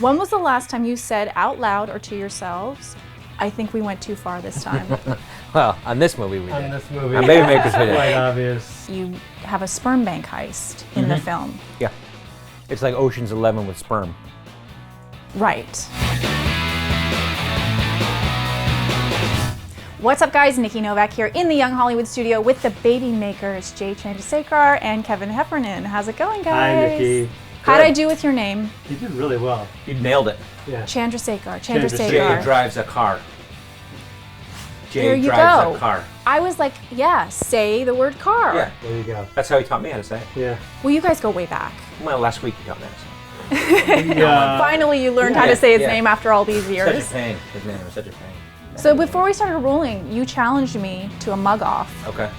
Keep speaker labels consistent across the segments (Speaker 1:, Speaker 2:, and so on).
Speaker 1: When was the last time you said out loud or to yourselves, I think we went too far this time?
Speaker 2: Well, on this movie we did.
Speaker 3: On this movie.
Speaker 2: On Babymakers we did.
Speaker 3: Quite obvious.
Speaker 1: You have a sperm bank heist in the film.
Speaker 2: Yeah. It's like Ocean's 11 with sperm.
Speaker 1: Right. What's up, guys? Nikki Novak here in the Young Hollywood studio with the Babymakers, Jay Chandrasekhar and Kevin Heffernan. How's it going, guys?
Speaker 3: Hi, Nikki.
Speaker 1: How'd I do with your name?
Speaker 3: You did really well.
Speaker 2: You nailed it.
Speaker 3: Yeah.
Speaker 1: Chandrasekhar.
Speaker 2: Jay drives a car.
Speaker 1: There
Speaker 2: Jay
Speaker 1: you
Speaker 2: drives
Speaker 1: go.
Speaker 2: a car.
Speaker 1: I was like, yeah, say the word car.
Speaker 2: Yeah.
Speaker 3: There you go.
Speaker 2: That's how he taught me how to say it.
Speaker 3: Yeah.
Speaker 1: Well, you guys go way back.
Speaker 2: Well, last week he taught me how to say it.
Speaker 1: Finally, you learned how to say his name after all these years.
Speaker 2: Such a pain. His name was such a pain.
Speaker 1: So before we started rolling, you challenged me to a mug off.
Speaker 2: Okay.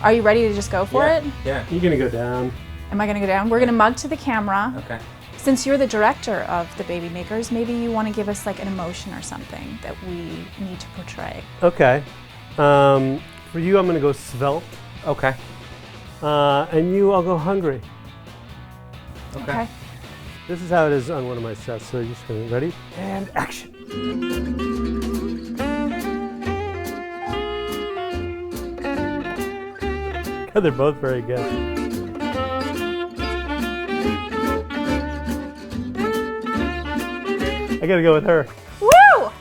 Speaker 1: Are you ready to just go for it?
Speaker 2: Yeah.
Speaker 3: You're going to go down.
Speaker 1: Am I going to go down? We're going to mug to the camera.
Speaker 2: Okay.
Speaker 1: Since you're the director of the Babymakers, maybe you want to give us like an emotion or something that we need to portray.
Speaker 3: Okay. For you, I'm going to go svelte.
Speaker 2: Okay.
Speaker 3: And you, I'll go hungry.
Speaker 1: Okay.
Speaker 3: This is how it is on one of my sets. So you're just going to ready? And action. God, they're both very good. I gotta go with her.
Speaker 1: Woo!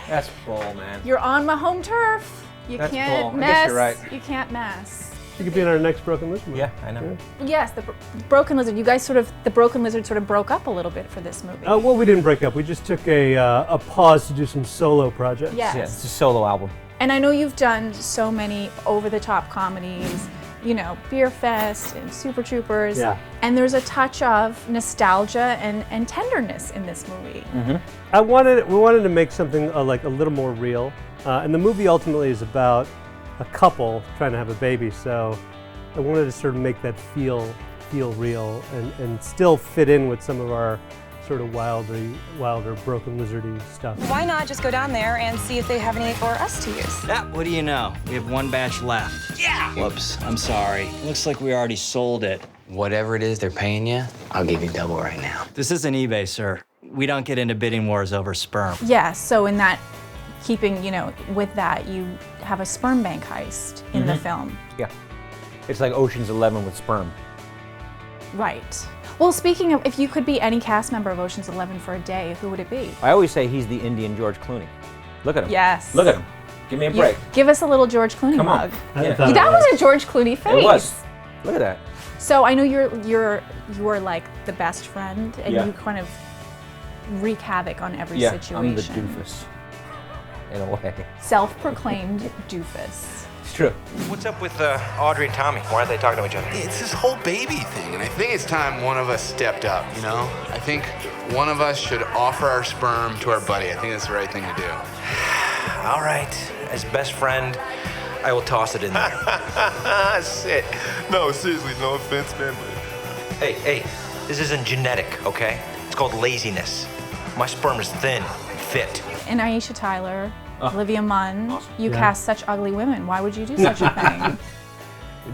Speaker 2: That's bull, man.
Speaker 1: You're on my home turf. You
Speaker 2: That's
Speaker 1: can't
Speaker 2: bull. I
Speaker 1: mess.
Speaker 2: guess you're right.
Speaker 1: You can't mess.
Speaker 3: She could be in our next Broken Lizard movie.
Speaker 2: Yeah, I know.
Speaker 1: Yes, the Broken Lizard. You guys the Broken Lizard sort of broke up a little bit for this movie.
Speaker 3: Well, we didn't break up. We just took a pause to do some solo projects.
Speaker 1: Yes.
Speaker 2: Yeah, it's a solo album.
Speaker 1: And I know you've done so many over-the-top comedies, you know, Beer Fest and Super Troopers.
Speaker 3: Yeah.
Speaker 1: And there's a touch of nostalgia and tenderness in this movie.
Speaker 3: We wanted to make something like a little more real. And the movie ultimately is about a couple trying to have a baby. So I wanted to sort of make that feel real and still fit in with some of our sort of wilder Broken Lizardy stuff.
Speaker 4: Why not just go down there and see if they have any for us to use?
Speaker 5: Yeah, what do you know? We have one batch left. Yeah! Whoops, I'm sorry. Looks like we already sold it.
Speaker 6: Whatever it is they're paying you, I'll give you double right now.
Speaker 5: This isn't eBay, sir. We don't get into bidding wars over sperm.
Speaker 1: Yeah, so in that, keeping, you know, with that, you have a sperm bank heist in the film.
Speaker 2: Yeah. It's like Ocean's 11 with sperm.
Speaker 1: Right. Well, speaking of, if you could be any cast member of Ocean's 11 for a day, who would it be?
Speaker 2: I always say he's the Indian George Clooney. Look at him.
Speaker 1: Yes.
Speaker 2: Look at him. Give me a break.
Speaker 1: Give us a little George Clooney
Speaker 2: Come
Speaker 1: mug.
Speaker 2: on. Yeah.
Speaker 1: That was a George Clooney face.
Speaker 2: It was. Look at that.
Speaker 1: So I know you're like the best friend, and
Speaker 2: Yeah.
Speaker 1: you kind of wreak havoc on every
Speaker 2: Yeah,
Speaker 1: situation.
Speaker 2: I'm the doofus. In a way.
Speaker 1: Self-proclaimed doofus.
Speaker 2: It's true.
Speaker 7: What's up with Audrey and Tommy? Why aren't they talking to each other?
Speaker 8: It's this whole baby thing, and I think it's time one of us stepped up, you know? I think one of us should offer our sperm to our buddy. I think that's the right thing to do.
Speaker 7: All right. As best friend, I will toss it in there.
Speaker 9: Shit. No, seriously, no offense, man, but...
Speaker 7: Hey, this isn't genetic, okay? It's called laziness. My sperm is thin and fit.
Speaker 1: And Aisha Tyler, Olivia Munn, you
Speaker 3: Yeah.
Speaker 1: cast such ugly women. Why would you do such a thing?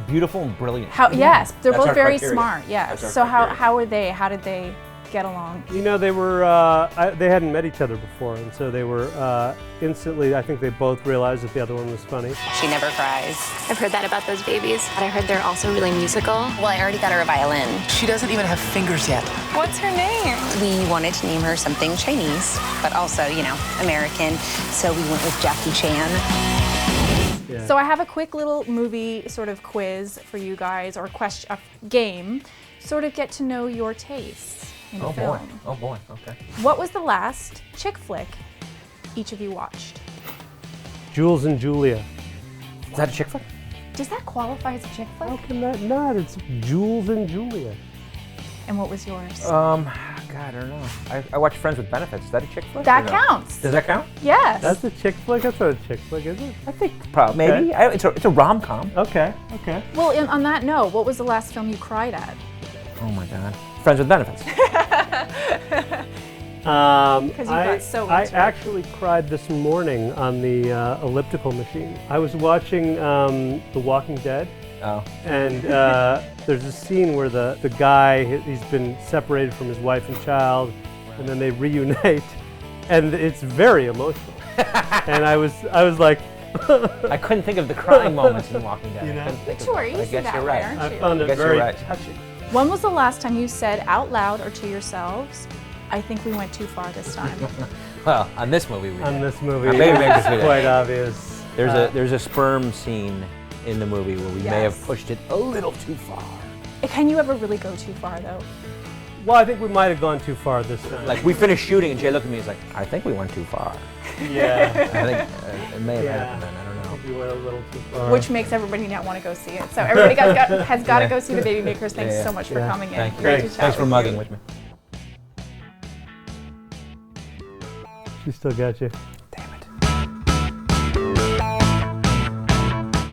Speaker 2: Beautiful and brilliant.
Speaker 1: Yes, they're
Speaker 2: That's
Speaker 1: both
Speaker 2: our
Speaker 1: very
Speaker 2: criteria.
Speaker 1: smart. Yes.
Speaker 2: That's
Speaker 1: So
Speaker 2: our
Speaker 1: how
Speaker 2: criteria.
Speaker 1: how did they get along?
Speaker 3: You know, they were they hadn't met each other before, and so they were instantly. I think they both realized that the other one was funny.
Speaker 10: She never cries. I've heard that about those babies. But I heard they're also really musical. Well, I already got her a violin.
Speaker 6: She doesn't even have fingers yet.
Speaker 4: What's her name?
Speaker 10: We wanted to name her something Chinese, but also, you know, American. So we went with Jackie Chan.
Speaker 3: Yeah.
Speaker 1: So I have a quick little movie sort of quiz for you guys, or a game, sort of get to know your tastes in
Speaker 2: Oh boy.
Speaker 1: film.
Speaker 2: Oh boy. Okay.
Speaker 1: What was the last chick flick each of you watched?
Speaker 3: Jules and Julia.
Speaker 2: Is that a chick flick?
Speaker 1: Does that qualify as a chick flick?
Speaker 3: How can that not? It's Jules and Julia.
Speaker 1: And what was yours?
Speaker 2: God, I don't know. I watch Friends with Benefits. Is that a chick flick?
Speaker 1: That
Speaker 2: or no?
Speaker 1: counts.
Speaker 2: Does that count?
Speaker 1: Yes.
Speaker 3: That's a chick flick? That's not a chick flick, is it?
Speaker 2: I think probably. Maybe. It's a rom-com.
Speaker 3: Okay.
Speaker 1: Well, on that note, what was the last film you cried at?
Speaker 2: Oh my God. Friends with Benefits.
Speaker 1: Because you got so
Speaker 3: I
Speaker 1: into it.
Speaker 3: actually cried this morning on the elliptical machine. I was watching The Walking Dead.
Speaker 2: Oh.
Speaker 3: And there's a scene where the guy, he's been separated from his wife and child, and then they reunite, and it's very emotional. And I was like,
Speaker 2: I couldn't think of the crying moments in Walking Dead.
Speaker 3: You know?
Speaker 2: I couldn't think of
Speaker 1: Victoria,
Speaker 2: them.
Speaker 1: you
Speaker 2: I
Speaker 1: see
Speaker 2: guess
Speaker 1: that
Speaker 2: you're
Speaker 1: way,
Speaker 2: right.
Speaker 1: aren't
Speaker 3: I
Speaker 1: you?
Speaker 3: found
Speaker 2: I
Speaker 3: it
Speaker 2: guess
Speaker 3: very
Speaker 2: you're right.
Speaker 3: touching.
Speaker 1: When was the last time you said out loud or to yourselves, I think we went too far this time?
Speaker 2: Well, on this movie we
Speaker 3: On
Speaker 2: did.
Speaker 3: this movie,
Speaker 2: On Babymakers we
Speaker 3: it's
Speaker 2: did.
Speaker 3: quite obvious.
Speaker 2: There's a sperm scene in the movie where we may have
Speaker 1: Yes.
Speaker 2: pushed it a little too far.
Speaker 1: Can you ever really go too far, though?
Speaker 3: Well, I think we might have gone too far this time.
Speaker 2: Like we finished shooting and Jay looked at me and was like, I think we went too far.
Speaker 3: yeah,
Speaker 2: I think it may have
Speaker 3: Yeah.
Speaker 2: happened then, I don't know.
Speaker 3: we went a little too far.
Speaker 1: Which makes everybody now want to go see it. So everybody has got to
Speaker 2: Yeah.
Speaker 1: go see the Babymakers. Thanks
Speaker 2: Yeah,
Speaker 1: so much for
Speaker 3: yeah.
Speaker 1: coming in.
Speaker 2: Thank you.
Speaker 1: Great to chat
Speaker 2: Thanks for
Speaker 1: with
Speaker 2: mugging
Speaker 1: you.
Speaker 2: with me.
Speaker 3: She still got you.